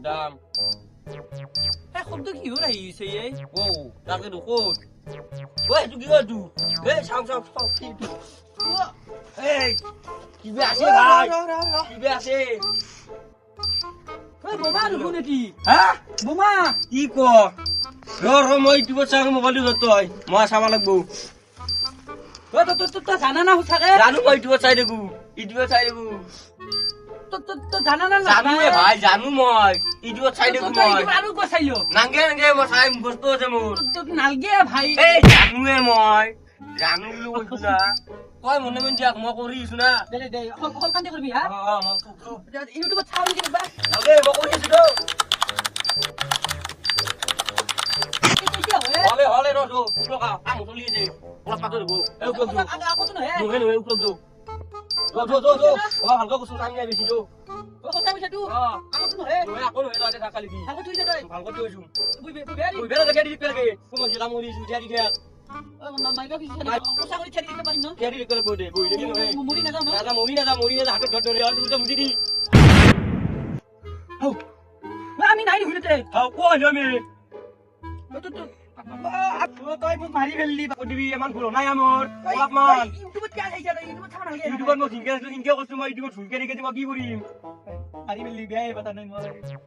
দাম শব্দ কি হৈ আহিছে তাকে দুখোত এইটো কি হয়তো চাও চাও কিবা আছে ভাই কিবা আছে বোমা দেখোন এটি হা বোমা কি ক মই ইউটিউবত চাওঁ মোবাইলটো তই মই চাব লাগব তই জানা না থাকে জানো মই ইউটিউবত চাই দেখো জানা না জানো ভাই জানো মই ইউটিউবত চাই দেখো মই আৰু ক চাইলো নাংগে মই চাই বস্তু আছে মোৰ নালগে ভাই জানোৱে মই জানো বুলি কৈছো না তই মনে মনে দিয়াক মই কৰিছো না দে হল কান্দি কৰিবি হা ইউটিউবত চাও নেকি বা নালগে মই কৰিছো তো হলে ৰো পুরোকা কাম চলি আছে অলপ পাতর গো এই গো আগত নহয় নহয় উপলব্ধ যো ভালকে কইছো কাম নাই বেছি যো কথা কইছা তু আগত নহয় আকৌ নহয় তাতে ঢাকালি দি আগত তুই যাই ভালকে কইছো বুই বেলা দেখে দি পেলাকে কোন জিলা মরি সুজিয়া দি দেখ মাইবা কি কথা কই ছেড়ে দিতে পারি না ছেড়ে দিতে বই দেখি নহয় মরি না যাও মরি না হাতে ধর ধরে আর তুই মুজি দি হাও আমি নাই হইতে হাও কই আমি তই মোক মাৰি ফেললি দিবি ইমান ভুল নাই আমাৰ অলপমান ইউটিউবত কি আহিছে ইউটিউবত চাব নালাগে ইউটিউবত মই ইনকে কৈছো মই ইউটিউবত ভুলকে দেখি মই কি কৰিম মাৰি ফেললি বেয়াই কথা নাই মই